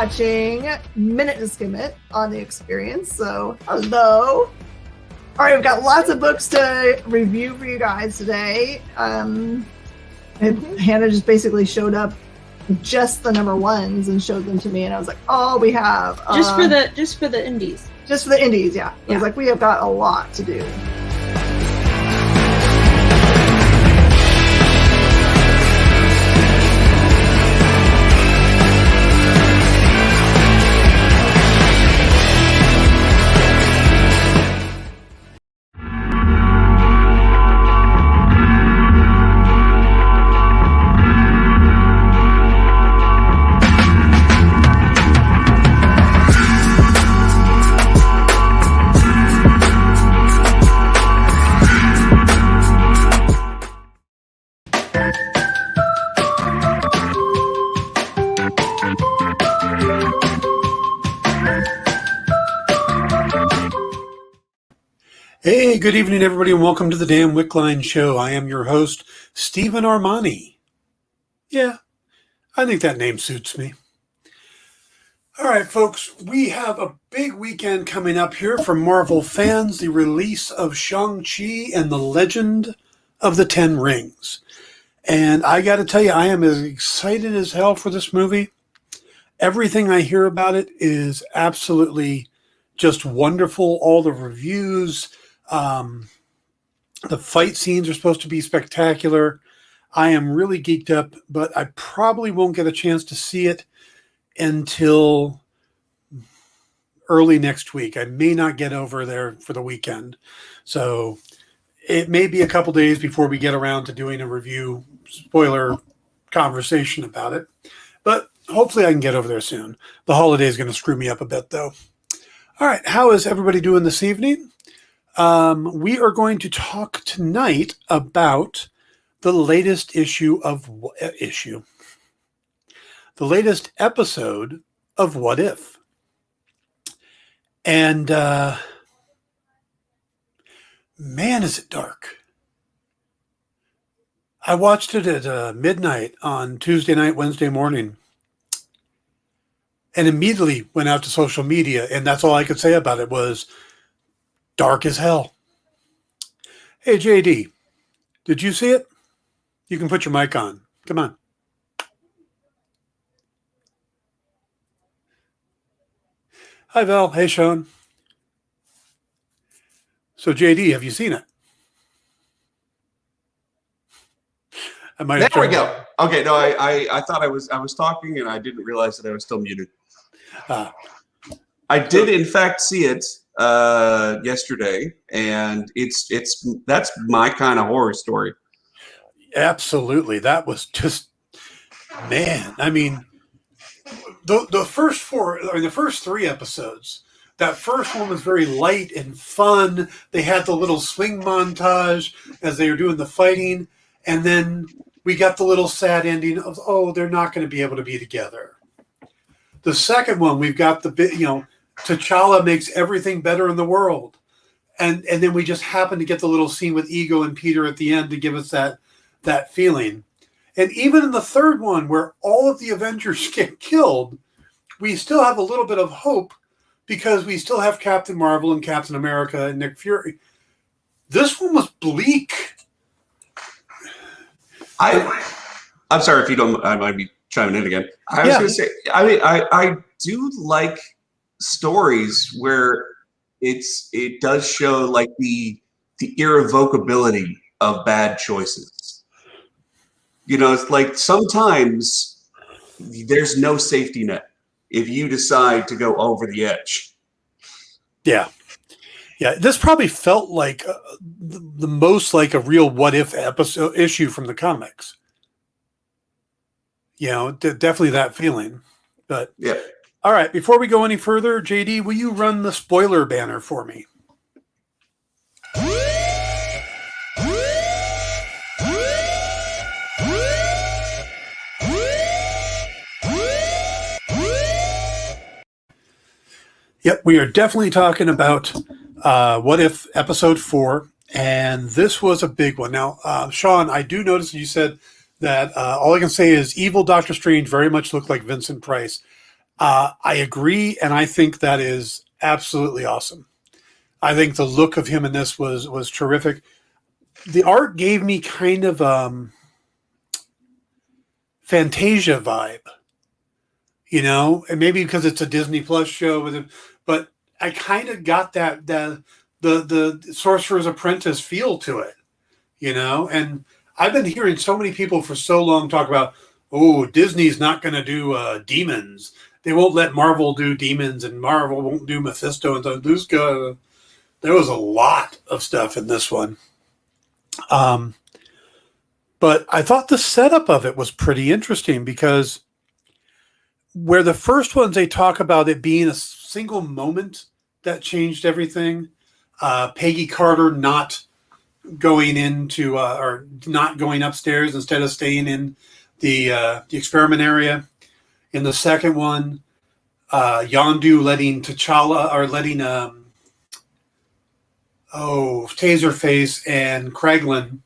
watching Minute to Skim It on the Experience. So, hello. All right, we've got lots of books to review for you guys today. And Hannah just basically showed up just the number ones and showed them to me, and I was like, "Oh, we have just for the indies." Just for the indies, yeah. I was like, we have got a lot to do. Hey, good evening, everybody, and welcome to the Dan Wickline Show. I am your host, Stephen Armani. Yeah, I think that name suits me. All right, folks, we have a big weekend coming up here for Marvel fans, the release of Shang-Chi and the Legend of the Ten Rings. And I got to tell you, I am as excited as hell for this movie. Everything I hear about it is absolutely just wonderful. All the reviews, the fight scenes are supposed to be spectacular. I am really geeked up, but I probably won't get a chance to see it until early next week. I may not get over there for the weekend. So it may be a couple days before we get around to doing a review spoiler conversation about it. But hopefully I can get over there soon. The holiday is going to screw me up a bit, though. All right, how is everybody doing this evening? We are going to talk tonight about the latest the latest episode of What If. And man, is it dark. I watched it at midnight on Tuesday night, Wednesday morning, and immediately went out to social media, and that's all I could say about it was dark as hell. Hey, JD, did you see it? You can put your mic on. Come on. Hi, Val. Hey, Sean. So, JD, have you seen it? There we go. Okay, no, I thought I was talking and I didn't realize that I was still muted. I did in fact see it yesterday, and that's my kind of horror story. Absolutely, that was just, man. I mean, the first three episodes. That first one was very light and fun. They had the little swing montage as they were doing the fighting, and then we got the little sad ending of, oh, they're not going to be able to be together. The second one, we've got the bit, T'Challa makes everything better in the world. And then we just happen to get the little scene with Ego and Peter at the end to give us that feeling. And even in the third one, where all of the Avengers get killed, we still have a little bit of hope because we still have Captain Marvel and Captain America and Nick Fury. This one was bleak. I'm sorry if you don't. I might be chiming in again. I was going to say. I mean, I do like stories where it does show like the irrevocability of bad choices. It's like sometimes there's no safety net if you decide to go over the edge. Yeah. Yeah, this probably felt like the most like a real What If issue from the comics. Definitely that feeling. But yeah. All right, before we go any further, JD, will you run the spoiler banner for me? Yep, we are definitely talking about What If Episode 4, and this was a big one. Now, Sean, I do notice that you said that all I can say is evil Doctor Strange very much looked like Vincent Price. I agree, and I think that is absolutely awesome. I think the look of him in this was terrific. The art gave me kind of Fantasia vibe, and maybe because it's a Disney Plus show with it, but I kind of got that the Sorcerer's Apprentice feel to it, and I've been hearing so many people for so long talk about, oh, Disney's not going to do demons. They won't let Marvel do demons, and Marvel won't do Mephisto. And so there was a lot of stuff in this one. But I thought the setup of it was pretty interesting because where the first ones, they talk about it being a single moment that changed everything. Peggy Carter not going into or not going upstairs instead of staying in the experiment area. In the second one, Yondu letting T'Challa or letting Taserface and Kraglin,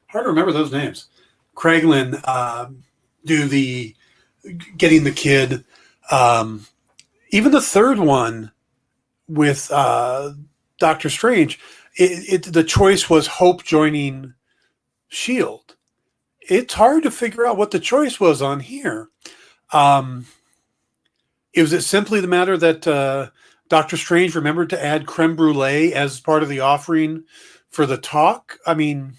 hard to remember those names. Kraglin do the getting the kid. Even the third one with Doctor Strange, the choice was Hope joining S.H.I.E.L.D. It's hard to figure out what the choice was on here. Was it simply the matter that Doctor Strange remembered to add creme brulee as part of the offering for the talk? I mean,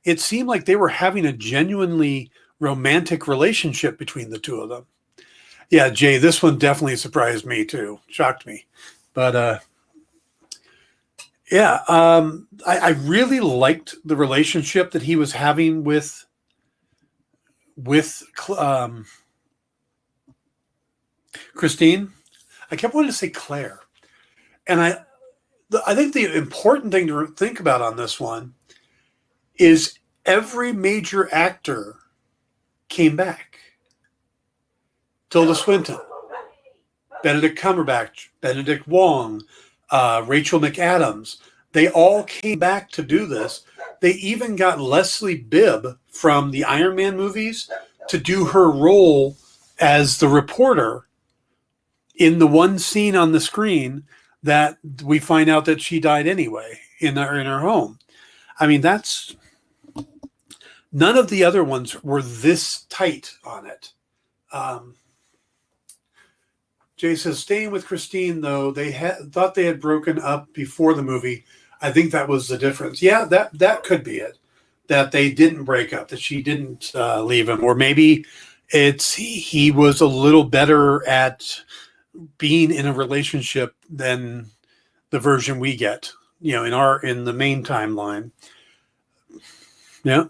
it seemed like they were having a genuinely romantic relationship between the two of them. Yeah, Jay, this one definitely surprised me too. Shocked me. But I really liked the relationship that he was having with Christine. I kept wanting to say Claire. And I think the important thing to think about on this one is every major actor came back. Tilda Swinton, Benedict Cumberbatch, Benedict Wong, Rachel McAdams. They all came back to do this. They even got Leslie Bibb from the Iron Man movies to do her role as the reporter in the one scene on the screen that we find out that she died anyway in her home. I mean, none of the other ones were this tight on it. Jay says, staying with Christine, though, they thought they had broken up before the movie. I think that was the difference. Yeah, that could be it. That they didn't break up, that she didn't leave him. Or maybe he was a little better at being in a relationship than the version we get, in the main timeline. Yeah.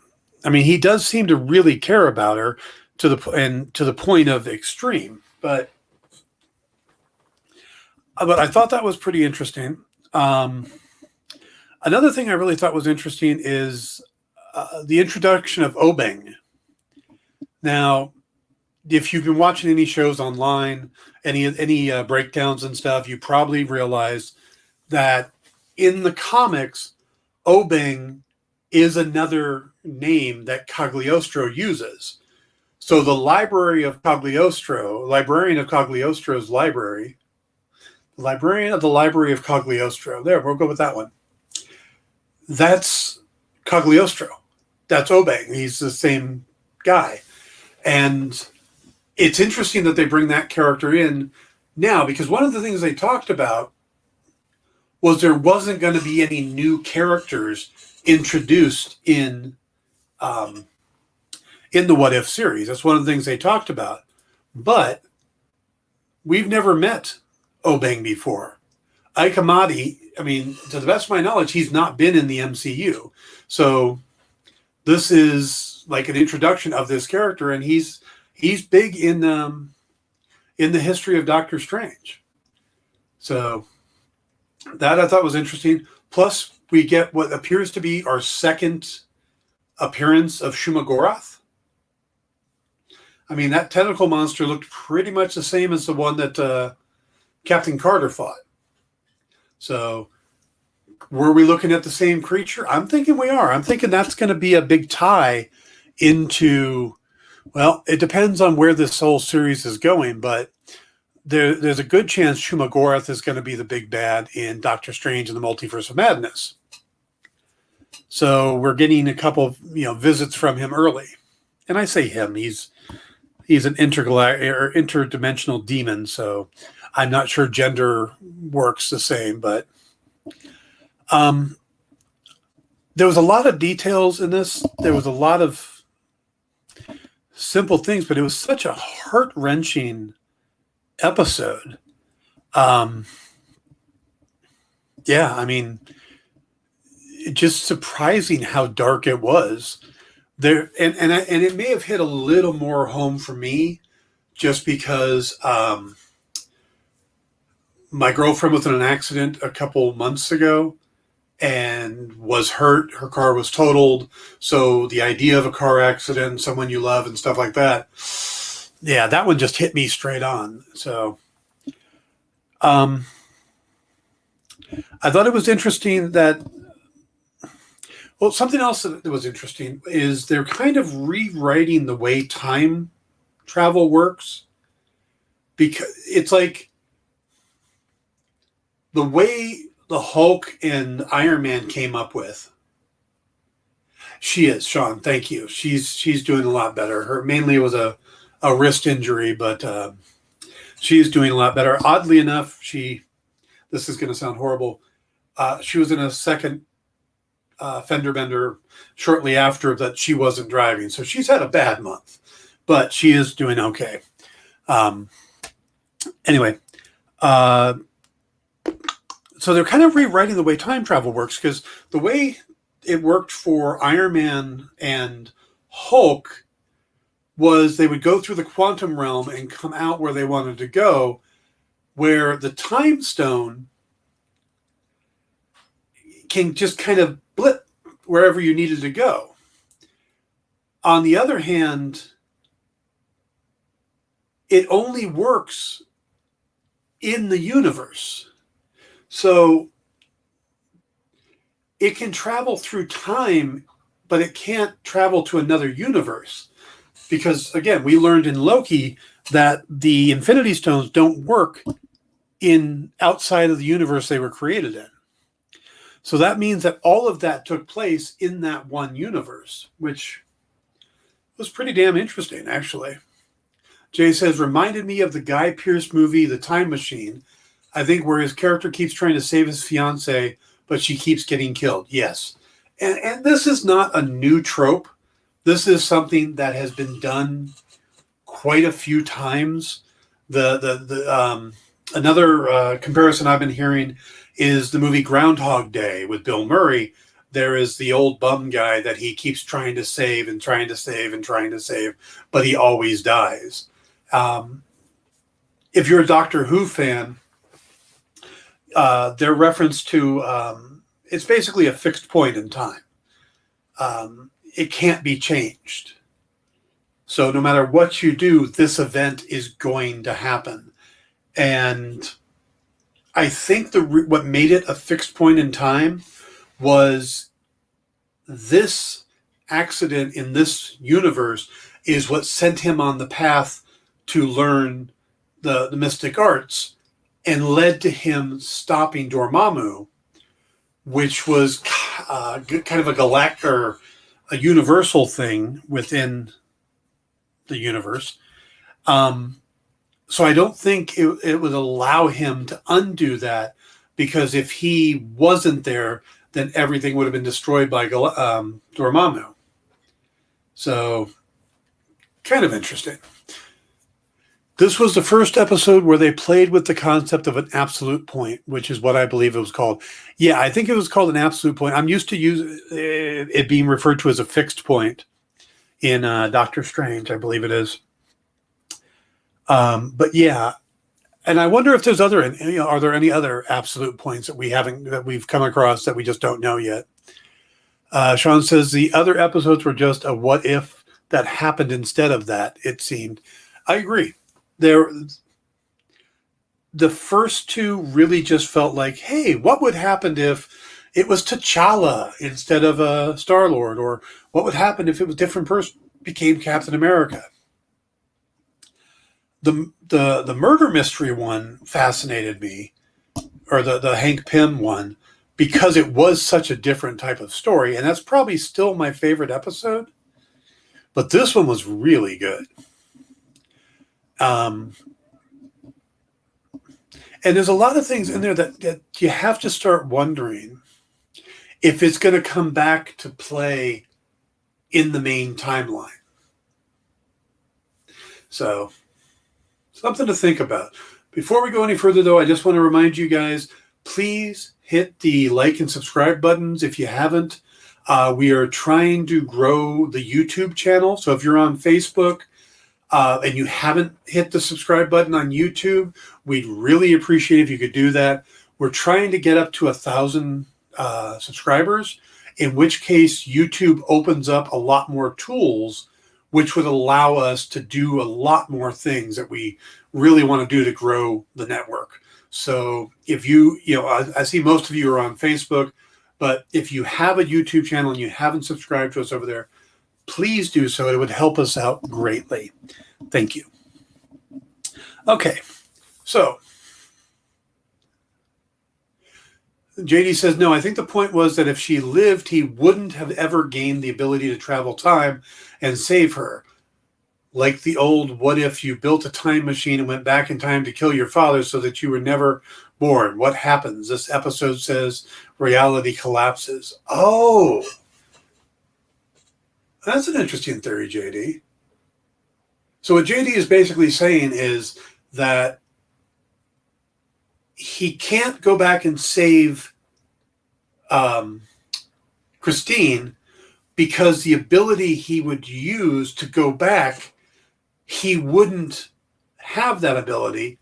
I mean, he does seem to really care about her to the point of extreme, but I thought that was pretty interesting. Another thing I really thought was interesting is the introduction of Obeng. Now, if you've been watching any shows online, any breakdowns and stuff, you probably realize that in the comics, Obeng is another name that Cagliostro uses. So the librarian of Cagliostro's library, the librarian of the Library of Cagliostro. There, we'll go with that one. That's Cagliostro. That's Obeng. He's the same guy. And it's interesting that they bring that character in now, because one of the things they talked about was there wasn't going to be any new characters introduced in the What If series. That's one of the things they talked about. But we've never met Obeng before. Ike Amadi, I mean, to the best of my knowledge, he's not been in the MCU. So this is like an introduction of this character, and he's big in the history of Doctor Strange. So that I thought was interesting. Plus, we get what appears to be our second appearance of Shumagorath. I mean, that tentacle monster looked pretty much the same as the one that Captain Carter fought. So were we looking at the same creature? I'm thinking we are. I'm thinking that's going to be a big tie into Well, it depends on where this whole series is going, but there's a good chance Shumagorath is going to be the big bad in Doctor Strange and the Multiverse of Madness. So we're getting a couple of visits from him early, and I say him. He's an interdimensional demon, so I'm not sure gender works the same, but there was a lot of details in this. There was a lot of simple things, but it was such a heart-wrenching episode. Yeah, I mean, just surprising how dark it was. There and it may have hit a little more home for me, just because my girlfriend was in an accident a couple months ago and was hurt. Her car was totaled. So the idea of a car accident, someone you love and stuff like that, yeah, that one just hit me straight on. So I thought it was interesting that, well, something else that was interesting is they're kind of rewriting the way time travel works, because it's like the way the Hulk and Iron Man came up with. She is, Sean, thank you. She's doing a lot better. Her mainly was a wrist injury, but she's doing a lot better. Oddly enough, this is going to sound horrible. She was in a second fender bender shortly after that. She wasn't driving, so she's had a bad month, but she is doing okay. Anyway, so they're kind of rewriting the way time travel works, because the way it worked for Iron Man and Hulk was they would go through the quantum realm and come out where they wanted to go, where the time stone can just kind of blip wherever you needed to go. On the other hand, it only works in the universe. So it can travel through time, but it can't travel to another universe. Because, again, we learned in Loki that the Infinity Stones don't work outside of the universe they were created in. So that means that all of that took place in that one universe, which was pretty damn interesting, actually. Jay says, reminded me of the Guy Pearce movie, The Time Machine. I think where his character keeps trying to save his fiancée, but she keeps getting killed. Yes. And this is not a new trope. This is something that has been done quite a few times. Another comparison I've been hearing is the movie Groundhog Day with Bill Murray. There is the old bum guy that he keeps trying to save and trying to save and trying to save, but he always dies. If you're a Doctor Who fan, their reference to it's basically a fixed point in time. It can't be changed. So no matter what you do, this event is going to happen. And I think what made it a fixed point in time was this accident in this universe is what sent him on the path to learn the mystic arts and led to him stopping Dormammu, which was kind of a galactic or a universal thing within the universe. So I don't think it would allow him to undo that, because if he wasn't there, then everything would have been destroyed by Dormammu. So kind of interesting. This was the first episode where they played with the concept of an absolute point, which is what I believe it was called. Yeah, I think it was called an absolute point. I'm used to it being referred to as a fixed point in Doctor Strange, I believe it is. But yeah, and I wonder if there's are there any other absolute points that we've come across that we just don't know yet? Sean says the other episodes were just a what if that happened instead of that, it seemed. I agree. The first two really just felt like, hey, what would happen if it was T'Challa instead of Star-Lord? Or what would happen if it was different became Captain America. The murder mystery one fascinated me, or the Hank Pym one, because it was such a different type of story, and that's probably still my favorite episode. But this one was really good. And there's a lot of things in there that you have to start wondering if it's going to come back to play in the main timeline. So, something to think about. Before we go any further, though, I just want to remind you guys, please hit the like and subscribe buttons if you haven't. We are trying to grow the YouTube channel. So if you're on Facebook and you haven't hit the subscribe button on YouTube, we'd really appreciate if you could do that. We're trying to get up to 1,000 subscribers, in which case YouTube opens up a lot more tools, which would allow us to do a lot more things that we really want to do to grow the network. So if I see most of you are on Facebook, but if you have a YouTube channel and you haven't subscribed to us over there, please do so. It would help us out greatly. Thank you. Okay, so JD says, no, I think the point was that if she lived, he wouldn't have ever gained the ability to travel time and save her. Like the old, what if you built a time machine and went back in time to kill your father so that you were never born? What happens? This episode says reality collapses. Oh, that's an interesting theory, JD. So what JD is basically saying is that he can't go back and save Christine because the ability he would use to go back, he wouldn't have that ability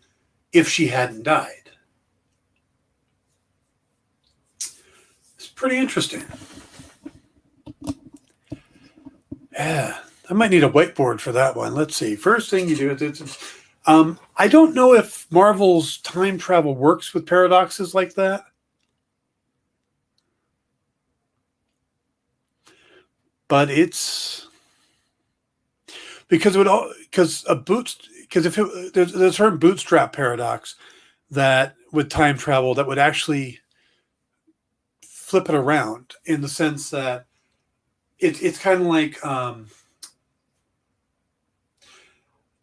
if she hadn't died. It's pretty interesting. Yeah, I might need a whiteboard for that one. Let's see. First thing you do is I don't know if Marvel's time travel works with paradoxes like that. But it's because there's a certain bootstrap paradox that with time travel that would actually flip it around in the sense that it's kind of like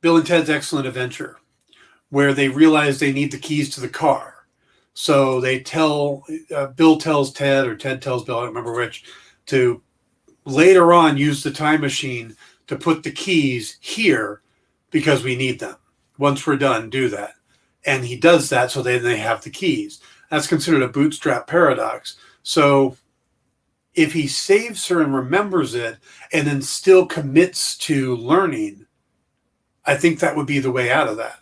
Bill and Ted's Excellent Adventure, where they realize they need the keys to the car. So they tell, Bill tells Ted, or Ted tells Bill, I don't remember which, to later on use the time machine to put the keys here because we need them. Once we're done, do that. And he does that so then they have the keys. That's considered a bootstrap paradox. So if he saves her and remembers it and then still commits to learning, I think that would be the way out of that.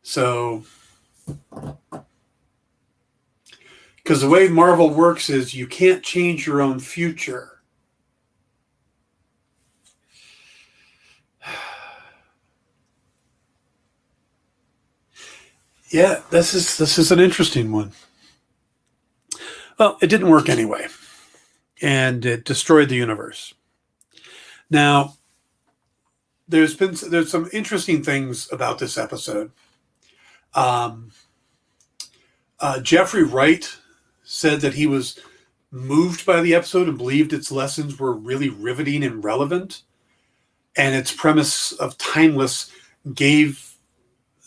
So, because the way Marvel works is you can't change your own future. Yeah, this is an interesting one. Well, it didn't work anyway, and it destroyed the universe. Now, there's some interesting things about this episode. Jeffrey Wright said that he was moved by the episode and believed its lessons were really riveting and relevant, and its premise of timeless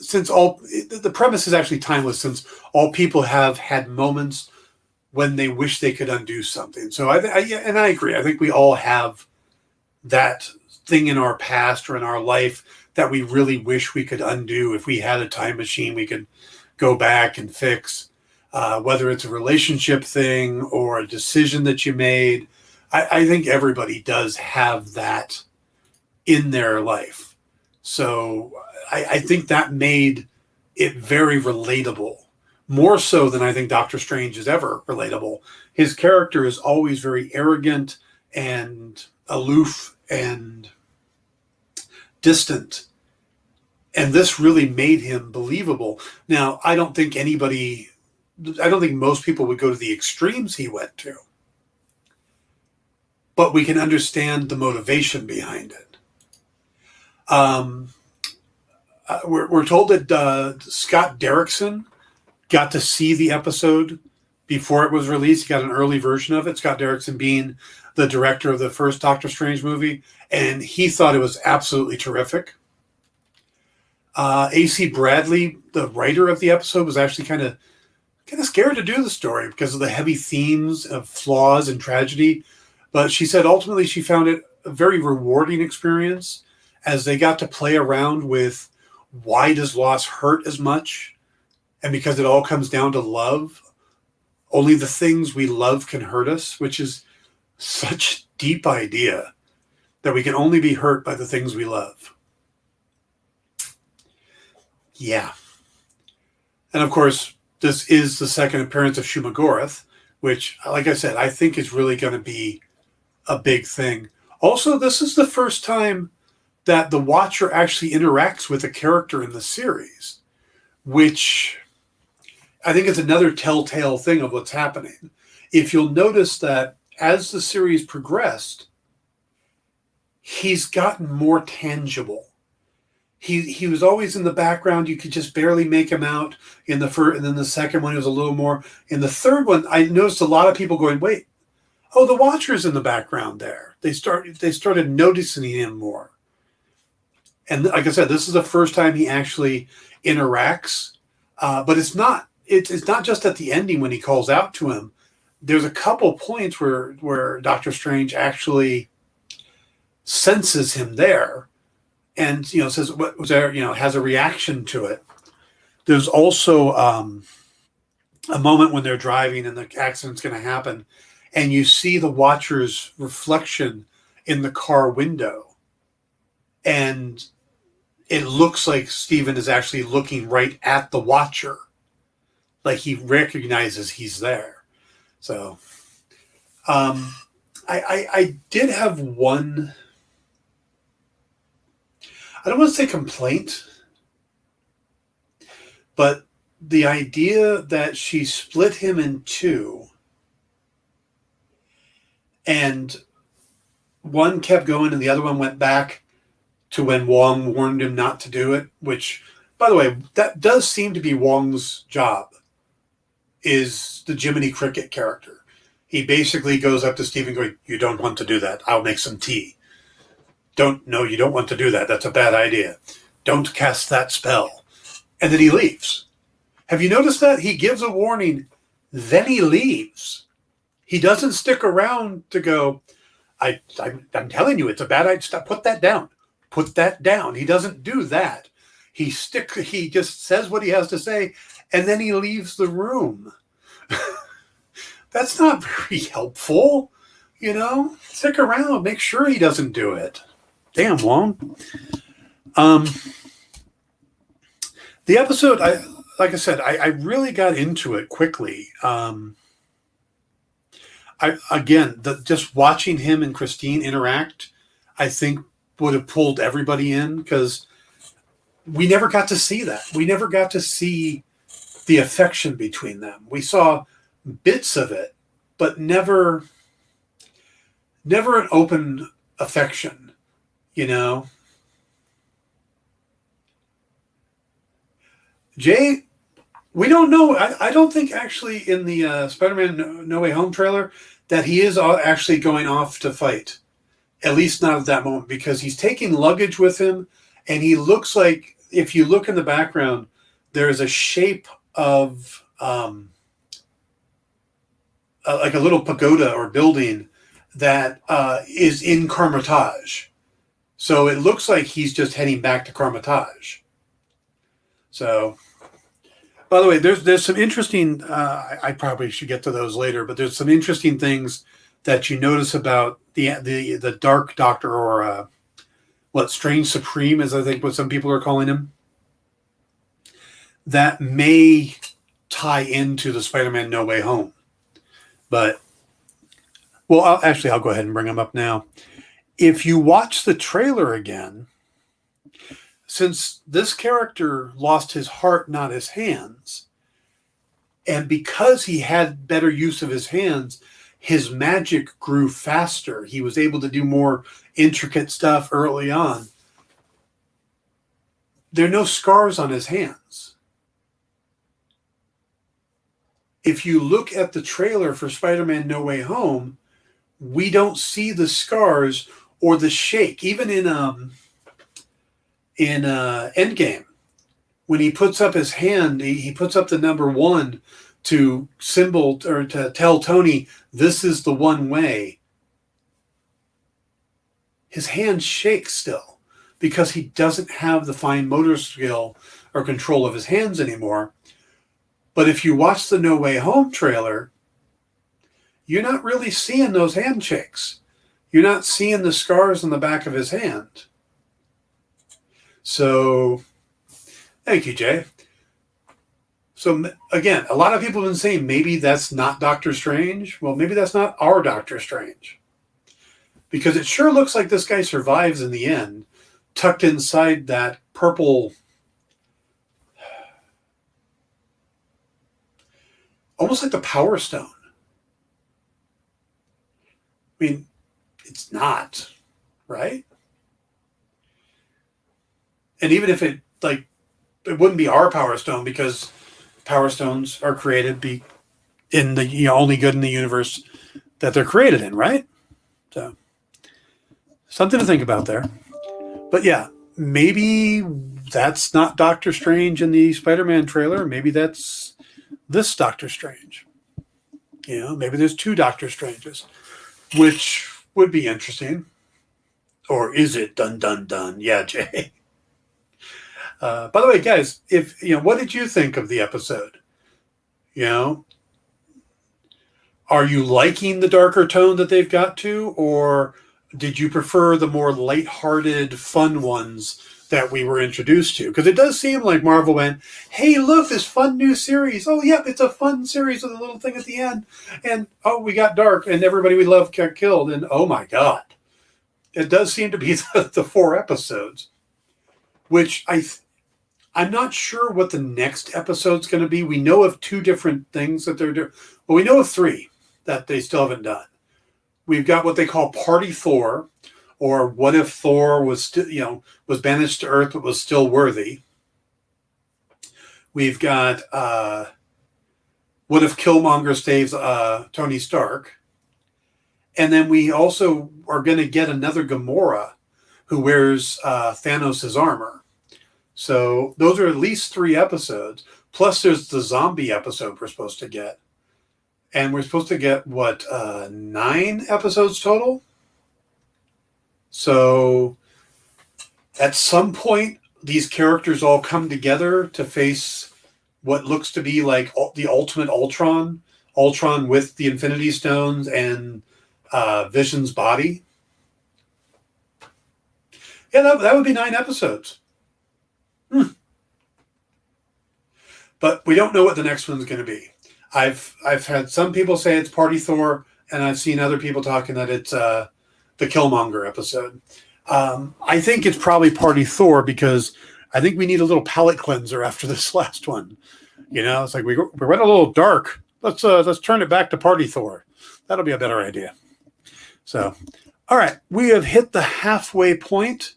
the premise is actually timeless, since all people have had moments when they wish they could undo something. So I agree. I think we all have that thing in our past or in our life that we really wish we could undo. If we had a time machine, we could go back and fix, whether it's a relationship thing or a decision that you made. I think everybody does have that in their life. So I think that made it very relatable, more so than I think Doctor Strange is ever relatable. His character is always very arrogant and aloof and distant. And this really made him believable. Now, I don't think most people would go to the extremes he went to. but we can understand the motivation behind it. We're told that Scott Derrickson got to see the episode before it was released. He got an early version of it, Scott Derrickson being the director of the first Doctor Strange movie, and he thought it was absolutely terrific. A.C. Bradley, the writer of the episode, was actually kind of scared to do the story because of the heavy themes of flaws and tragedy. But she said ultimately she found it a very rewarding experience as they got to play around with why does loss hurt as much? And because it all comes down to love, only the things we love can hurt us, which is such a deep idea that we can only be hurt by the things we love. Yeah. And of course, this is the second appearance of Shuma Gorath, which, like I said, I think is really going to be a big thing. Also, this is the first time that the Watcher actually interacts with a character in the series, which I think is another telltale thing of what's happening. If you'll notice that as the series progressed, he's gotten more tangible. He was always in the background. You could just barely make him out in the first, and then the second one he was a little more. In the third one, I noticed a lot of people going, "Wait, oh, the Watcher's in the background there." They started noticing him more. And like I said, this is the first time he actually interacts. But it's not just at the ending when he calls out to him. There's a couple points where Doctor Strange actually senses him there. And, says, what was there, has a reaction to it. There's also a moment when they're driving and the accident's going to happen. And you see the Watcher's reflection in the car window. And it looks like Stephen is actually looking right at the Watcher. Like he recognizes he's there. So I did have one... I don't want to say complaint, but the idea that she split him in two and one kept going and the other one went back to when Wong warned him not to do it, which, by the way, that does seem to be Wong's job, is the Jiminy Cricket character. He basically goes up to Stephen going, "You don't want to do that. I'll make some tea. No, you don't want to do that. That's a bad idea. Don't cast that spell." And then he leaves. Have you noticed that? He gives a warning, then he leaves. He doesn't stick around to go, I'm telling you, it's a bad idea. Stop, put that down. Put that down. He doesn't do that. He just says what he has to say, and then he leaves the room. That's not very helpful. Stick around. Make sure he doesn't do it. Damn, Wong. The episode, like I said, I really got into it quickly. Just watching him and Christine interact, I think would have pulled everybody in because we never got to see that. We never got to see the affection between them. We saw bits of it, but never an open affection. Jay, we don't know. I don't think actually in the Spider-Man No Way Home trailer that he is actually going off to fight. At least not at that moment, because he's taking luggage with him, and he looks like, if you look in the background, there's a shape of like a little pagoda or building that is in Carmitage. So it looks like he's just heading back to Carmitage. So, by the way, there's some interesting, I probably should get to those later, but there's some interesting things that you notice about the Dark Doctor, or Strange Supreme, as I think what some people are calling him, that may tie into the Spider-Man No Way Home. But, well, I'll go ahead and bring him up now. If you watch the trailer again, since this character lost his heart, not his hands, and because he had better use of his hands, his magic grew faster. He was able to do more intricate stuff early on. There are no scars on his hands. If you look at the trailer for Spider-Man No Way Home, we don't see the scars or the shake. Even in Endgame, when he puts up his hand, he puts up the number 1 to symbol or to tell Tony, this is the one way. His hand shakes still because he doesn't have the fine motor skill or control of his hands anymore. But if you watch the No Way Home trailer, you're not really seeing those handshakes. You're not seeing the scars on the back of his hand. So, thank you, Jay. So, again, a lot of people have been saying maybe that's not Doctor Strange. Well, maybe that's not our Doctor Strange. Because it sure looks like this guy survives in the end, tucked inside that purple, almost like the Power Stone. I mean, it's not, right? And even if it wouldn't be our Power Stone, because Power Stones are created in the only good in the universe that they're created in, right? So something to think about there. But yeah, maybe that's not Doctor Strange in the Spider-Man trailer. Maybe that's this Doctor Strange. Maybe there's 2 Doctor Stranges, which would be interesting. Or is it? Dun, dun, dun. Yeah, Jay. By the way, guys, what did you think of the episode? Are you liking the darker tone that they've got to, or did you prefer the more lighthearted, fun ones that we were introduced to? Because it does seem like Marvel went, hey, look, this fun new series. Oh, yeah, it's a fun series with a little thing at the end. And, oh, we got dark, and everybody we love got killed. And, oh, my God. It does seem to be the 4 episodes, which I'm not sure what the next episode's going to be. We know of 2 different things that they're doing. Well, we know of 3 that they still haven't done. We've got what they call Party Thor, or what if Thor was still, was banished to Earth but was still worthy. We've got what if Killmonger saves Tony Stark. And then we also are going to get another Gamora who wears Thanos' armor. So those are at least 3 episodes. Plus there's the zombie episode we're supposed to get. And we're supposed to get, 9 episodes total? So at some point, these characters all come together to face what looks to be like the ultimate Ultron. Ultron with the Infinity Stones and Vision's body. Yeah, that would be 9 episodes. But we don't know what the next one's going to be. I've had some people say it's Party Thor, and I've seen other people talking that it's the Killmonger episode. I think it's probably Party Thor because I think we need a little palate cleanser after this last one. It's like we went a little dark. Let's turn it back to Party Thor. That'll be a better idea. So, all right, we have hit the halfway point.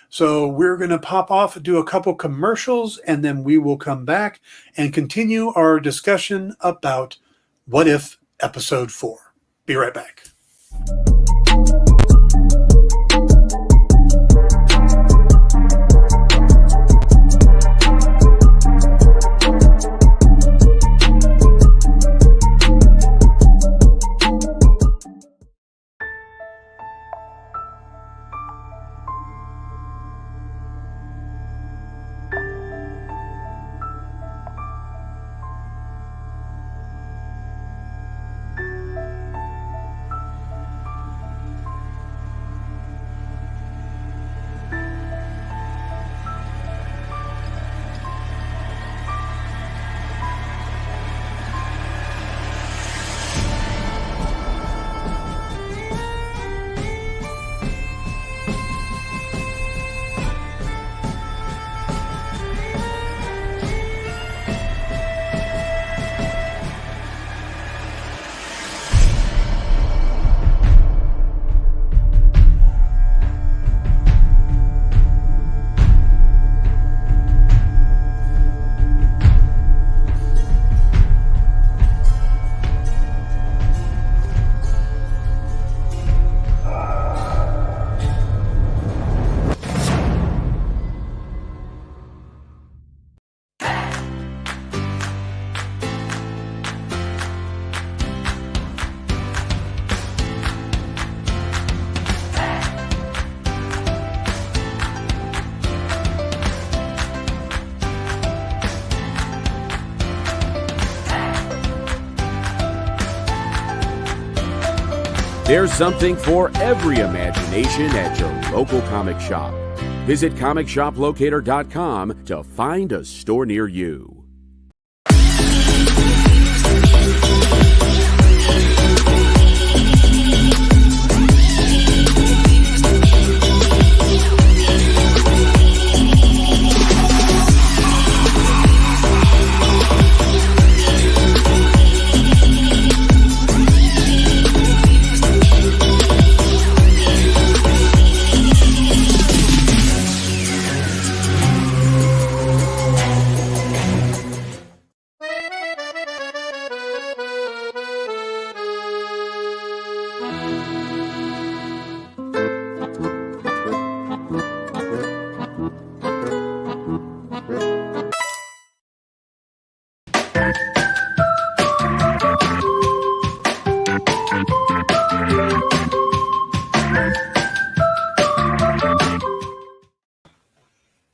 So we're going to pop off, do a couple commercials, and then we will come back and continue our discussion about What If Episode 4. Be right back. There's something for every imagination at your local comic shop. Visit ComicShopLocator.com to find a store near you.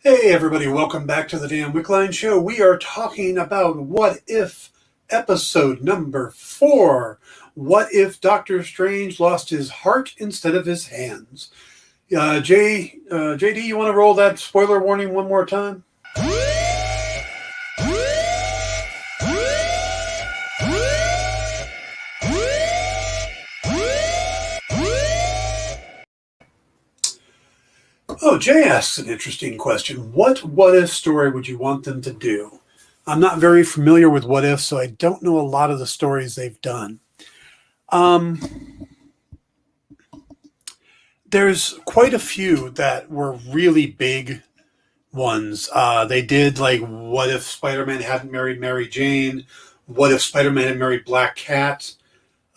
Hey everybody, welcome back to the Dan Wickline Show. We are talking about What If episode number 4. What if Doctor Strange lost his heart instead of his hands? JD, you want to roll that spoiler warning one more time? Oh, Jay asks an interesting question. What if story would you want them to do? I'm not very familiar with What If, so I don't know a lot of the stories they've done. There's quite a few that were really big ones. They did like What If Spider-Man hadn't married Mary Jane? What if Spider-Man had married Black Cat?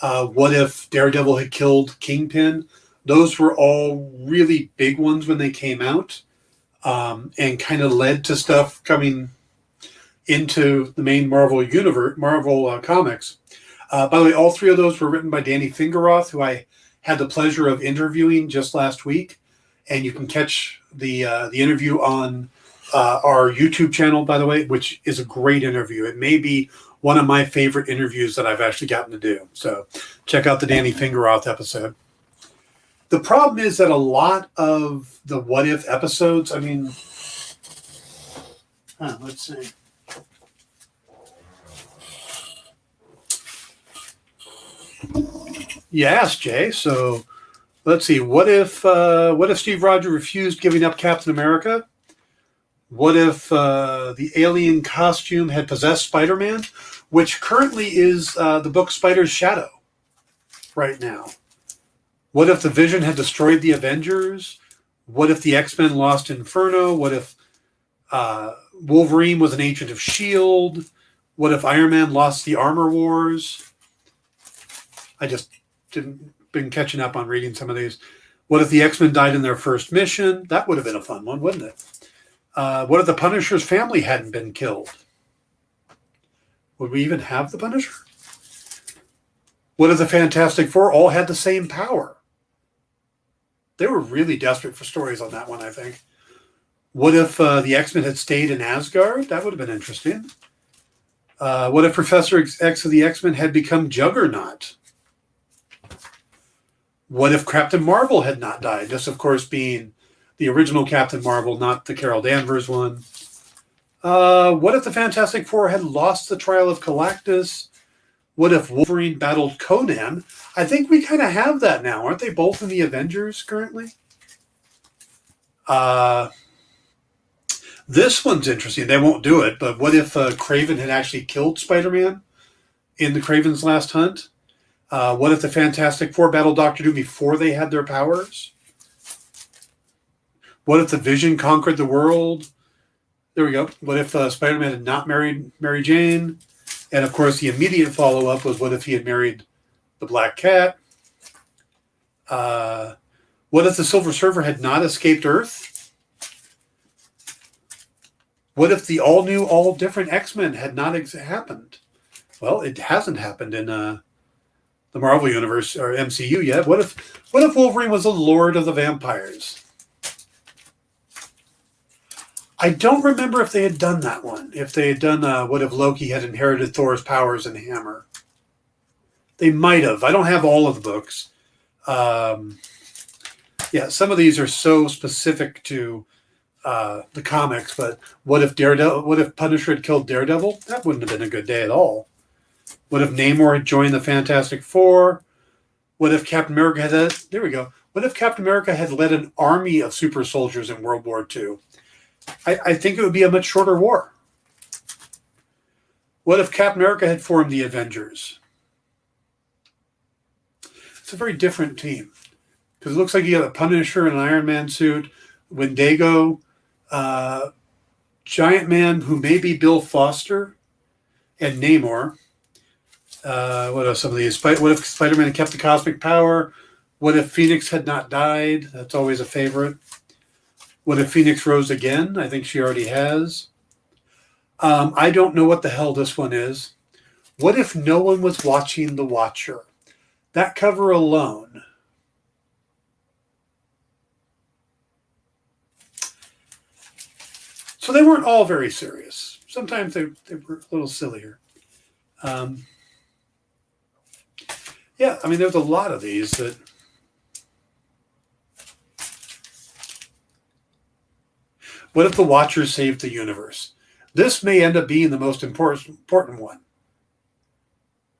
What if Daredevil had killed Kingpin? Those were all really big ones when they came out, and kind of led to stuff coming into the main Marvel universe, Marvel comics. By the way, all 3 of those were written by Danny Fingeroth, who I had the pleasure of interviewing just last week. And you can catch the interview on our YouTube channel, by the way, which is a great interview. It may be one of my favorite interviews that I've actually gotten to do. So check out the Danny Fingeroth episode. The problem is that a lot of the What If episodes, I mean, let's see. You asked, Jay. So let's see. What if Steve Rogers refused giving up Captain America? What if the alien costume had possessed Spider-Man, which currently is the book Spider's Shadow right now? What if the Vision had destroyed the Avengers? What if the X-Men lost Inferno? What if Wolverine was an agent of S.H.I.E.L.D.? What if Iron Man lost the Armor Wars? I just been catching up on reading some of these. What if the X-Men died in their first mission? That would have been a fun one, wouldn't it? What if the Punisher's family hadn't been killed? Would we even have the Punisher? What if the Fantastic Four all had the same power? They were really desperate for stories on that one, I think. What if the X-Men had stayed in Asgard? That would have been interesting. What if Professor X of the X-Men had become Juggernaut? What if Captain Marvel had not died? This, of course, being the original Captain Marvel, not the Carol Danvers one. What if the Fantastic Four had lost the trial of Galactus? What if Wolverine battled Conan? I think we kind of have that now. Aren't they both in the Avengers currently? This one's interesting. They won't do it, but what if Kraven had actually killed Spider-Man in the Kraven's Last Hunt? What if the Fantastic Four battled Doctor Doom before they had their powers? What if the Vision conquered the world? There we go. What if Spider-Man had not married Mary Jane? And, of course, the immediate follow-up was what if he had married the Black Cat? What if the Silver Surfer had not escaped Earth? What if the all-new, all-different X-Men had not happened? Well, it hasn't happened in the Marvel Universe or MCU yet. What if Wolverine was a Lord of the Vampires? I don't remember if they had done that one. If they had done what if Loki had inherited Thor's powers and hammer. They might have. I don't have all of the books. Yeah, some of these are so specific to the comics, but what if Punisher had killed Daredevil? That wouldn't have been a good day at all. What if Namor had joined the Fantastic Four? What if Captain America had there we go. What if Captain America had led an army of super soldiers in World War II? I think it would be a much shorter war. What if Captain America had formed the Avengers? It's a very different team. Because it looks like you got a Punisher in an Iron Man suit, Wendigo, Giant Man, who may be Bill Foster, and Namor. What are some of these? What if Spider-Man had kept the cosmic power? What if Phoenix had not died? That's always a favorite. What if Phoenix rose again? I think she already has. I don't know what the hell this one is. What if no one was watching The Watcher? That cover alone. So they weren't all very serious. Sometimes they were a little sillier. Yeah, I mean, there's a lot of these that... What if the Watchers saved the universe? This may end up being the most important one.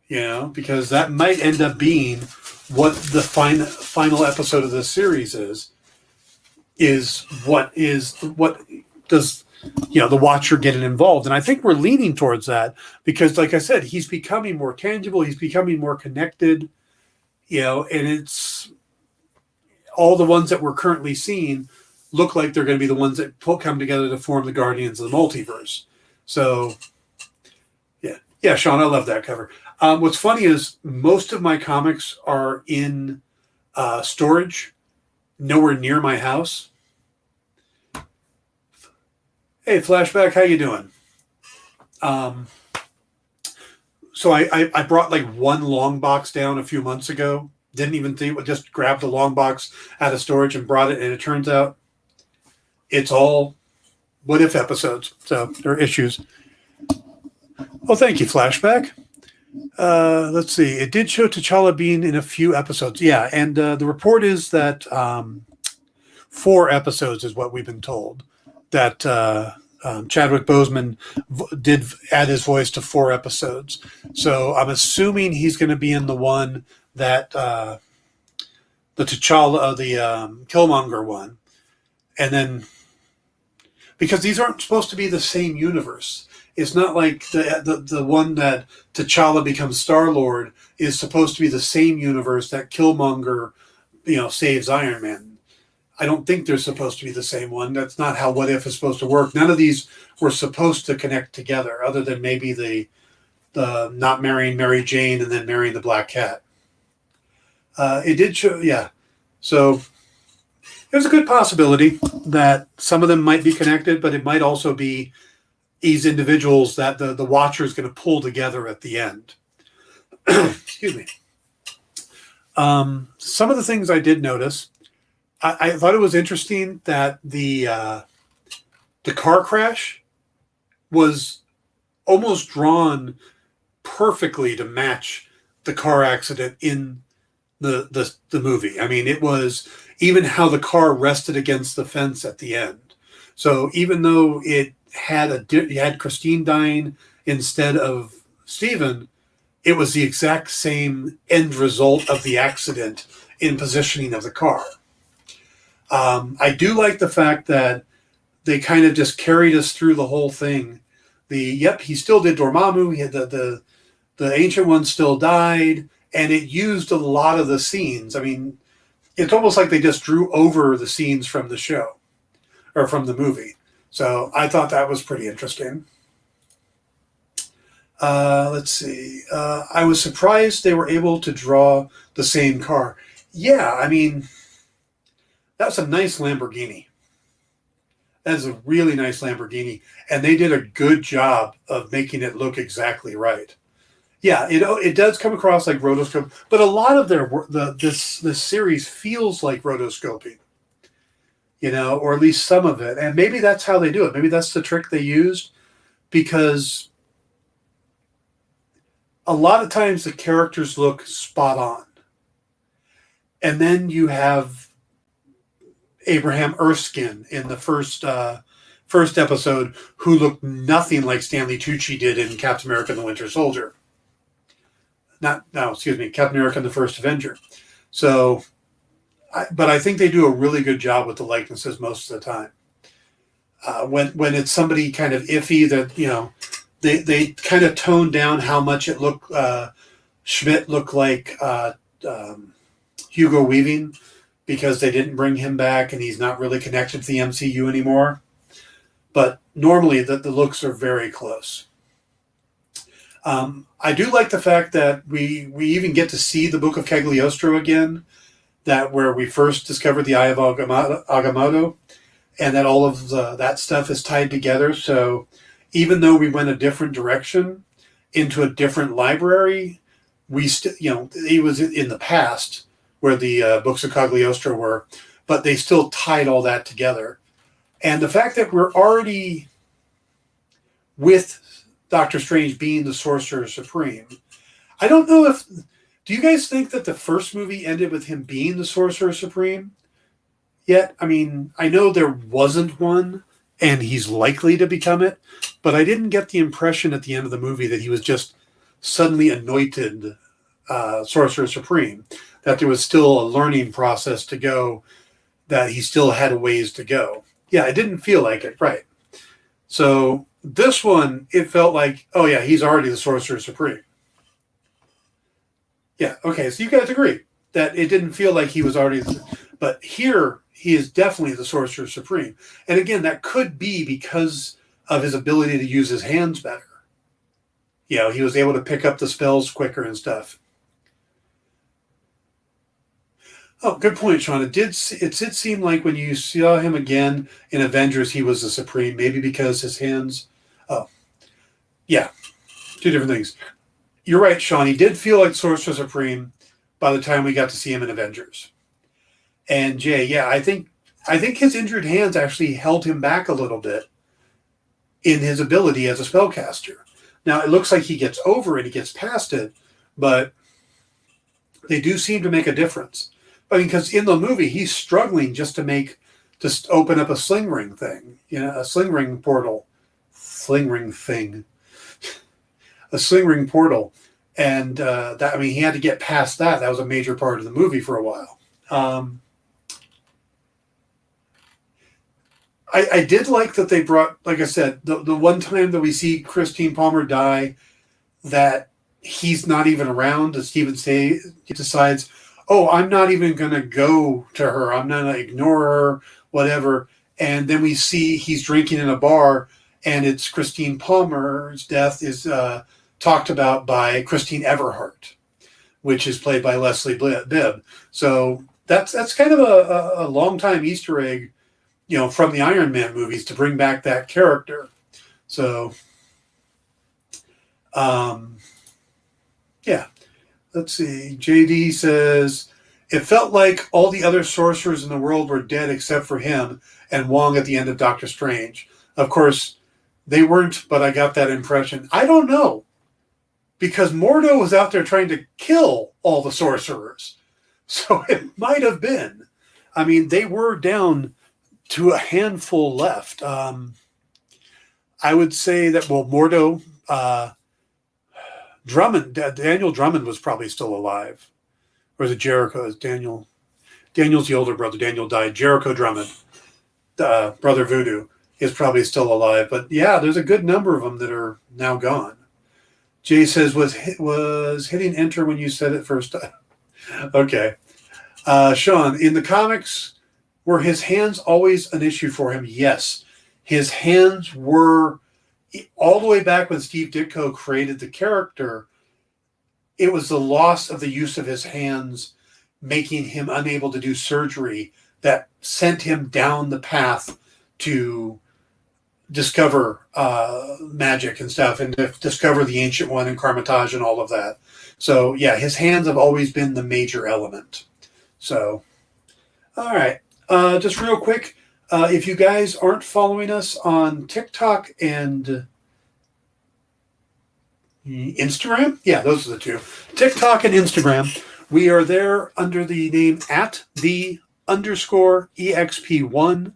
You know, because that might end up being what the final episode of this series is what does, you know, the Watcher getting involved. And I think we're leaning towards that because, like I said, he's becoming more tangible. He's becoming more connected, you know, and it's all the ones that we're currently seeing look like they're going to be the ones that come together to form the Guardians of the Multiverse. So, yeah, Sean, I love that cover. What's funny is most of my comics are in storage, nowhere near my house. Hey, Flashback, how you doing? So I brought like one long box down a few months ago. Didn't even think, just grabbed the long box out of storage and brought it, and it turns out it's all what if episodes. So there are issues. Well, thank you, Flashback. Let's see. It did show T'Challa being in a few episodes. Yeah, and the report is that 4 episodes is what we've been told. That Chadwick Boseman did add his voice to 4 episodes. So I'm assuming he's going to be in the one that the T'Challa, the Killmonger one. And then, because these aren't supposed to be the same universe. It's not like the one that T'Challa becomes Star-Lord is supposed to be the same universe that Killmonger, you know, saves Iron Man. I don't think they're supposed to be the same one. That's not how What If is supposed to work. None of these were supposed to connect together, other than maybe the not marrying Mary Jane and then marrying the Black Cat. It did show, yeah. So there's a good possibility that some of them might be connected, but it might also be these individuals that the Watcher is going to pull together at the end. Excuse me. Some of the things I did notice, I thought it was interesting that the car crash was almost drawn perfectly to match the car accident in the movie. I mean, it was even how the car rested against the fence at the end. So even though it had Christine dying instead of Stephen, it was the exact same end result of the accident in positioning of the car. I do like the fact that they kind of just carried us through the whole thing. He still did Dormammu. He had the Ancient One still died, and it used a lot of the scenes. I mean, it's almost like they just drew over the scenes from the show or from the movie. So I thought that was pretty interesting. Let's see. I was surprised they were able to draw the same car. Yeah, I mean, that's a nice Lamborghini. That is a really nice Lamborghini. And they did a good job of making it look exactly right. Yeah, it does come across like rotoscope, but a lot of this series feels like rotoscoping. You know, or at least some of it. And maybe that's how they do it. Maybe that's the trick they used, because a lot of times the characters look spot on. And then you have Abraham Erskine in the first episode, who looked nothing like Stanley Tucci did in Captain America and the Winter Soldier. Captain America and the First Avenger. So, but I think they do a really good job with the likenesses most of the time. When it's somebody kind of iffy, that, you know, they kind of tone down how much it looked. Schmidt looked like Hugo Weaving, because they didn't bring him back and he's not really connected to the MCU anymore. But normally the looks are very close. I do like the fact that we even get to see the Book of Cagliostro again, that where we first discovered the Eye of Agamotto, and that all of that stuff is tied together. So even though we went a different direction into a different library, we still, you know, it was in the past where the books of Cagliostro were, but they still tied all that together. And the fact that we're already with Doctor Strange being the Sorcerer Supreme, I don't know if, do you guys think that the first movie ended with him being the Sorcerer Supreme yet? I mean, I know there wasn't one, and he's likely to become it, but I didn't get the impression at the end of the movie that he was just suddenly anointed Sorcerer Supreme, that there was still a learning process to go, that he still had a ways to go. Yeah, it didn't feel like it, right? So this one, it felt like, oh yeah, he's already the Sorcerer Supreme. Yeah, okay, so you guys agree that it didn't feel like he was already, but here he is definitely the Sorcerer Supreme. And again, that could be because of his ability to use his hands better. You know, he was able to pick up the spells quicker and stuff. Oh, good point, Sean. It did seem like when you saw him again in Avengers, he was the Supreme, maybe because his hands... Oh, yeah, two different things. You're right, Sean. He did feel like Sorcerer Supreme by the time we got to see him in Avengers. And Jay, yeah, I think his injured hands actually held him back a little bit in his ability as a spellcaster. Now, it looks like he gets over it, he gets past it, but they do seem to make a difference. I mean, because in the movie, he's struggling just open up a sling ring thing, you know, a sling ring portal. Sling ring thing. A sling ring portal. And he had to get past that. That was a major part of the movie for a while. I did like that they brought, like I said, the one time that we see Christine Palmer die, that he's not even around, as Stephen he decides, oh, I'm not even going to go to her. I'm not going to ignore her, whatever. And then we see he's drinking in a bar, and it's Christine Palmer's death is talked about by Christine Everhart, which is played by Leslie Bibb. So that's kind of a long-time Easter egg, you know, from the Iron Man movies to bring back that character. So, yeah. Let's see. JD says, it felt like all the other sorcerers in the world were dead except for him and Wong at the end of Doctor Strange. Of course, they weren't, but I got that impression. I don't know. Because Mordo was out there trying to kill all the sorcerers. So it might have been. I mean, they were down to a handful left. I would say that, well, Mordo... Daniel Drummond was probably still alive. Or is it Jericho? Daniel's the older brother. Daniel died. Jericho Drummond, Brother Voodoo, is probably still alive. But yeah, there's a good number of them that are now gone. Jay says, was hitting enter when you said it first time? Okay. Sean, in the comics, were his hands always an issue for him? Yes. His hands were... all the way back when Steve Ditko created the character, it was the loss of the use of his hands making him unable to do surgery that sent him down the path to discover magic and stuff, and discover the Ancient One and Carmitage and all of that. So, yeah, his hands have always been the major element. So, all right. Just real quick, if you guys aren't following us on TikTok and Instagram, yeah, those are the two. TikTok and Instagram. We are there under the name @the_EXP1.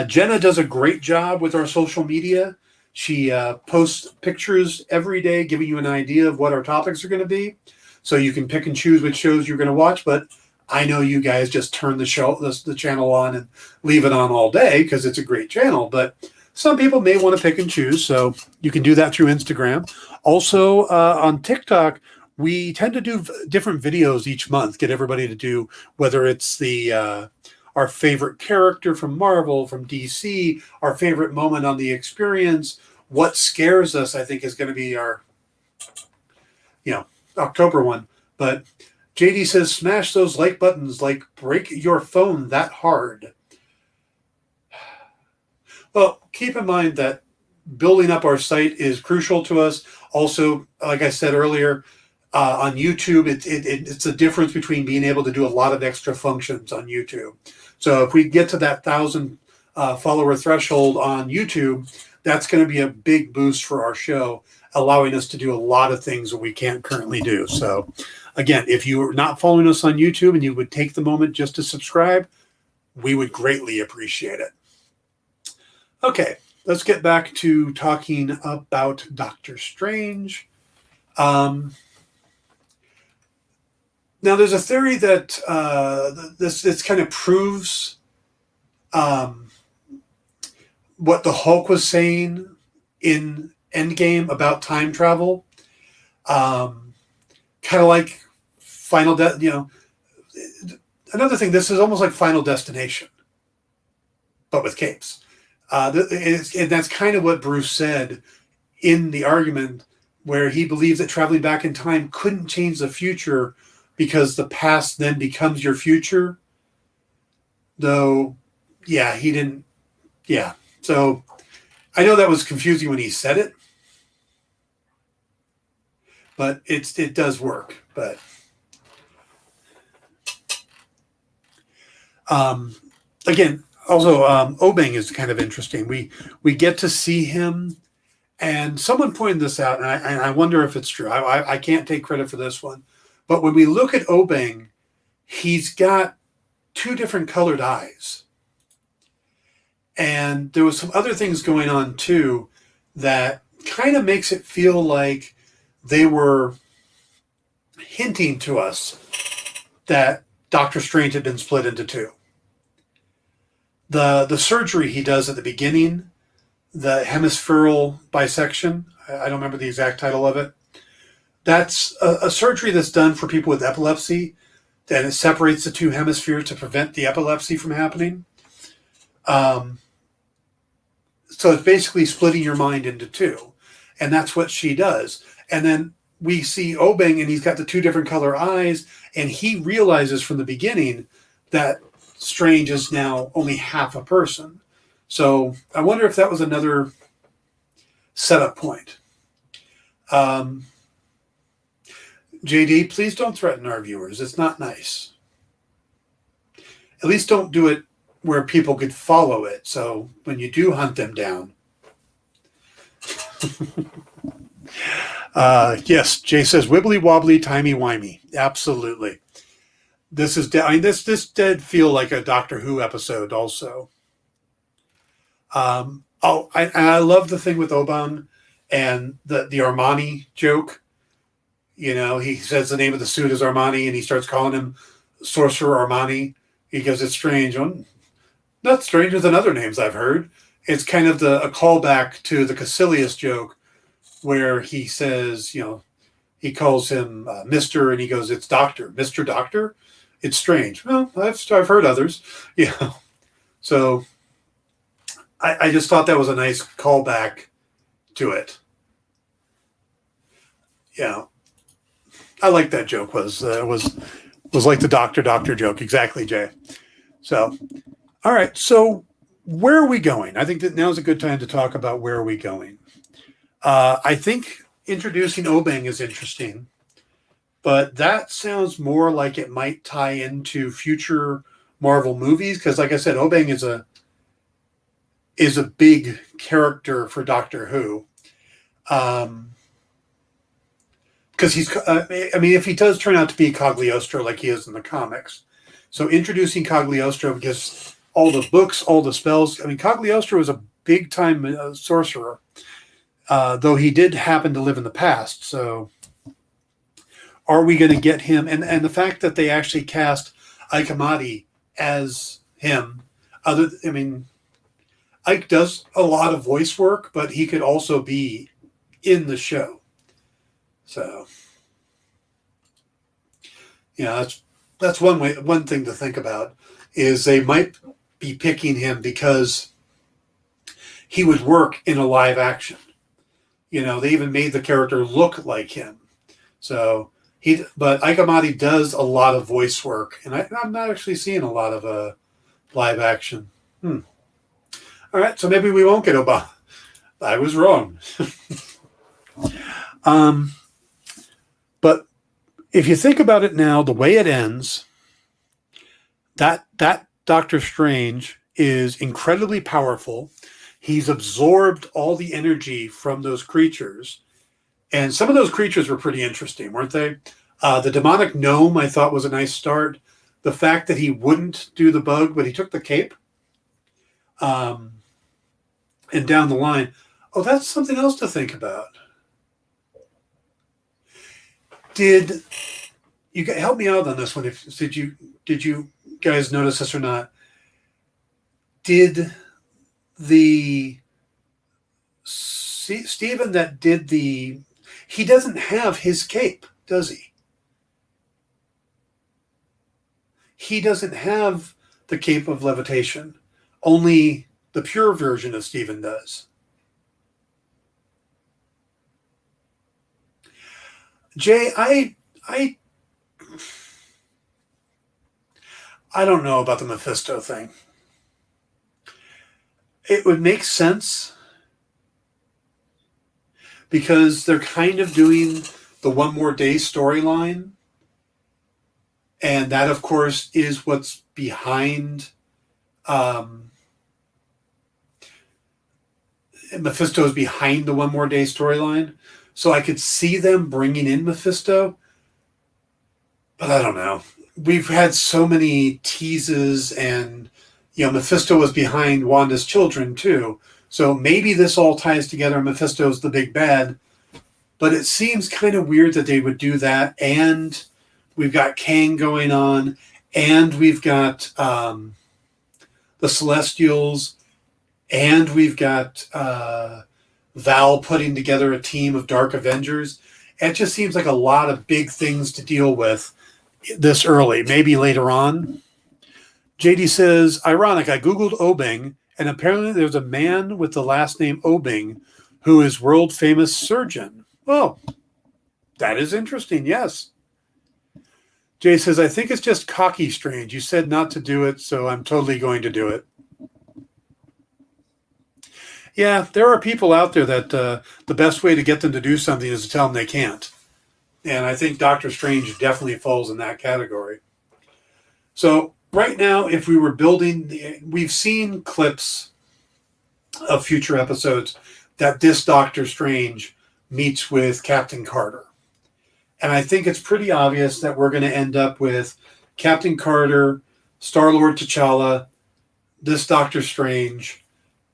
Jenna does a great job with our social media. She posts pictures every day, giving you an idea of what our topics are going to be. So you can pick and choose which shows you're going to watch. But I know you guys just turn the channel on and leave it on all day because it's a great channel. But some people may want to pick and choose. So you can do that through Instagram. Also on TikTok, we tend to do different videos each month, get everybody to do, whether it's our favorite character from Marvel, from DC, our favorite moment on the experience, what scares us, I think is going to be our, October one. But JD says, smash those like buttons, like break your phone that hard. Well, keep in mind that building up our site is crucial to us. Also, like I said earlier, on YouTube, it's a difference between being able to do a lot of extra functions on YouTube. So if we get to that 1,000 follower threshold on YouTube, that's going to be a big boost for our show, allowing us to do a lot of things that we can't currently do. So again, if you are not following us on YouTube and you would take the moment just to subscribe, we would greatly appreciate it. Okay, let's get back to talking about Doctor Strange. Now, there's a theory that this kind of proves what the Hulk was saying in Endgame about time travel. Kind of like another thing, this is almost like Final Destination, but with capes. And that's kind of what Bruce said in the argument, where he believed that traveling back in time couldn't change the future because the past then becomes your future. Though, yeah, he didn't. Yeah. So I know that was confusing when he said it, but it does work. But again, also Obeng is kind of interesting. We get to see him, and someone pointed this out, and I wonder if it's true. I can't take credit for this one. But when we look at Obeng, he's got two different colored eyes. And there was some other things going on too that kind of makes it feel like they were hinting to us that Doctor Strange had been split into two. The surgery he does at the beginning, the hemispherical bisection, I don't remember the exact title of it. That's a surgery that's done for people with epilepsy, and it separates the two hemispheres to prevent the epilepsy from happening. So it's basically splitting your mind into two, and that's what she does. And then we see Obeng, and he's got the two different color eyes, and he realizes from the beginning that Strange is now only half a person. So I wonder if that was another setup point. JD, please don't threaten our viewers. It's not nice. At least don't do it where people could follow it. So when you do hunt them down. Yes, Jay says wibbly wobbly, timey wimey. Absolutely. This is this did feel like a Doctor Who episode also. I love the thing with Oban and the Armani joke. You know, he says the name of the suit is Armani, and he starts calling him Sorcerer Armani. He goes, it's strange. Well, not stranger than other names I've heard. It's kind of a callback to the Caecilius joke, where he says, he calls him Mr. and he goes, it's Doctor. Mr. Doctor? It's strange. Well, I've heard others. So I just thought that was a nice callback to it. Yeah. I like that joke. Was like the doctor joke. Exactly, Jay. So, all right. So where are we going? I think that now's a good time to talk about where are we going. I think introducing Obeng is interesting, but that sounds more like it might tie into future Marvel movies. Because like I said, Obeng is a big character for Doctor Who. because he's, I mean, if he does turn out to be Cagliostro like he is in the comics. So introducing Cagliostro because all the books, all the spells. I mean, Cagliostro is a big-time sorcerer, though he did happen to live in the past. So are we going to get him? And the fact that they actually cast Ike Amati as him, I mean, Ike does a lot of voice work, but he could also be in the show. So, yeah, that's one thing to think about is they might be picking him because he would work in a live action. You know, they even made the character look like him. So but Ike Amati does a lot of voice work, and I'm not actually seeing a lot of live action. All right, so maybe we won't get Obama. I was wrong. But if you think about it now, the way it ends, that Doctor Strange is incredibly powerful. He's absorbed all the energy from those creatures. And some of those creatures were pretty interesting, weren't they? The demonic gnome, I thought, was a nice start. The fact that he wouldn't do the bug, but he took the cape. And down the line, oh, that's something else to think about. Did you help me out on this one? Did you guys notice this or not? Did the Stephen that did he doesn't have his cape, does he? He doesn't have the cape of levitation. Only the pure version of Stephen does. Jay, I don't know about the Mephisto thing. It would make sense because they're kind of doing the One More Day storyline. And that, of course, is what's behind Mephisto's behind the One More Day storyline. So I could see them bringing in Mephisto. But I don't know. We've had so many teases and, Mephisto was behind Wanda's children too. So maybe this all ties together. Mephisto's the big bad. But it seems kind of weird that they would do that. And we've got Kang going on. And we've got the Celestials. And we've got Val putting together a team of Dark Avengers. It just seems like a lot of big things to deal with this early. Maybe later on. JD says, ironic, I Googled Obing, and apparently there's a man with the last name Obing who is world famous surgeon. Oh, that is interesting. Yes. Jay says, I think it's just cocky strange. You said not to do it, so I'm totally going to do it. Yeah, there are people out there that the best way to get them to do something is to tell them they can't. And I think Doctor Strange definitely falls in that category. So right now, if we were building, we've seen clips of future episodes that this Doctor Strange meets with Captain Carter. And I think it's pretty obvious that we're going to end up with Captain Carter, Star-Lord T'Challa, this Doctor Strange,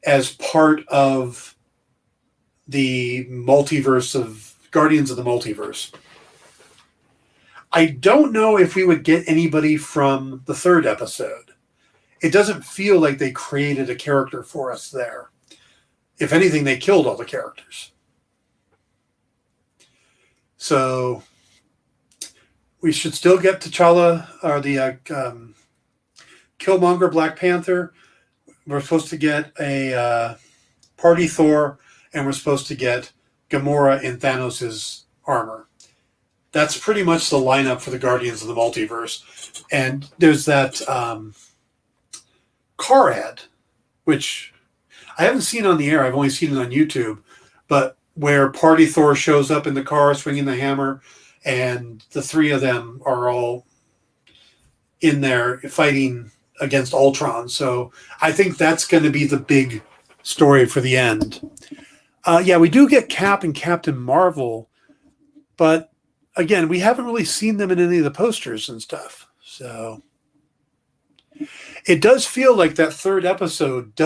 as part of the multiverse of Guardians of the Multiverse. I don't know if we would get anybody from the third episode. It doesn't feel like they created a character for us there. If anything, they killed all the characters. So we should still get T'Challa, or the Killmonger Black Panther. We're supposed to get a Party Thor, and we're supposed to get Gamora in Thanos' armor. That's pretty much the lineup for the Guardians of the Multiverse. And there's that car ad, which I haven't seen on the air. I've only seen it on YouTube. But where Party Thor shows up in the car swinging the hammer, and the three of them are all in there fighting against Ultron. So I think that's going to be the big story for the end. Yeah, we do get Cap and Captain Marvel, but again, we haven't really seen them in any of the posters and stuff. So it does feel like that third episode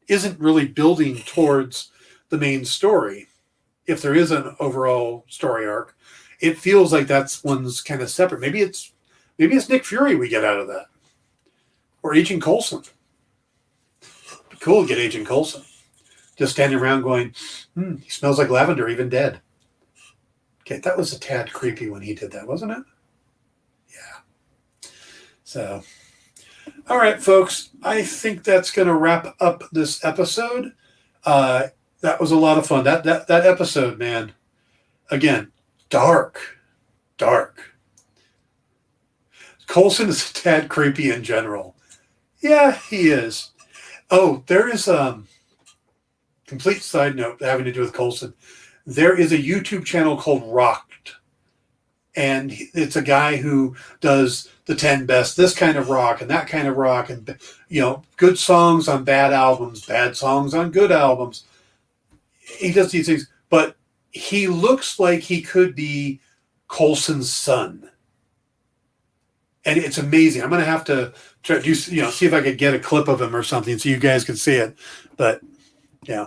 isn't really building towards the main story. If there is an overall story arc, it feels like that's one's kind of separate. Maybe it's Nick Fury we get out of that, or Agent Coulson. Be cool to get Agent Coulson just standing around going, he smells like lavender, even dead. Okay, that was a tad creepy when he did that, wasn't it? Yeah. So, all right, folks. I think that's going to wrap up this episode. That was a lot of fun. That episode, man. Again, dark. Coulson is a tad creepy in general. Yeah, he is. Oh, there is complete side note having to do with Coulson. There is a YouTube channel called Rocked, and it's a guy who does the 10 best, this kind of rock and that kind of rock, and good songs on bad albums, bad songs on good albums. He does these things, but he looks like he could be Coulson's son. And it's amazing. I'm going to have to try to see if I could get a clip of him or something so you guys can see it. But yeah.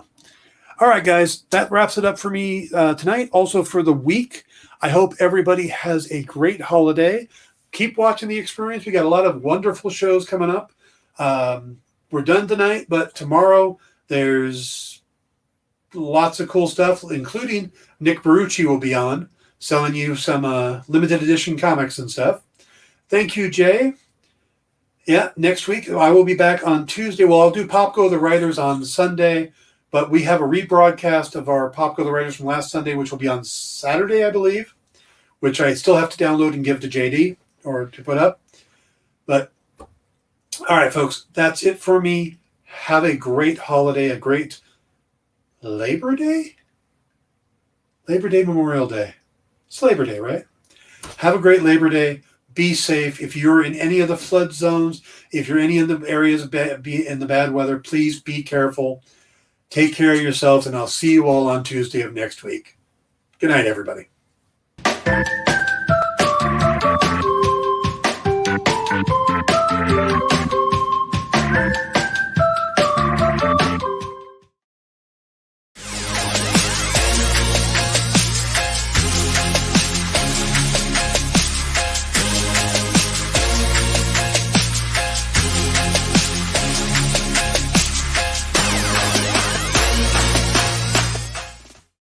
All right, guys, that wraps it up for me tonight. Also for the week, I hope everybody has a great holiday. Keep watching The Experience. We got a lot of wonderful shows coming up. We're done tonight, but tomorrow there's lots of cool stuff, including Nick Barucci will be on, selling you some limited edition comics and stuff. Thank you, Jay. Yeah, next week I will be back on Tuesday. Well, I'll do Pop Go the Writers on Sunday, but we have a rebroadcast of our Pop Go the Writers from last Sunday, which will be on Saturday, I believe, which I still have to download and give to JD or to put up. But all right, folks, that's it for me. Have a great holiday, a great Labor Day? Labor Day, Memorial Day. It's Labor Day, right? Have a great Labor Day. Be safe. If you're in any of the flood zones, if you're in any of the areas in the bad weather, please be careful. Take care of yourselves, and I'll see you all on Tuesday of next week. Good night, everybody.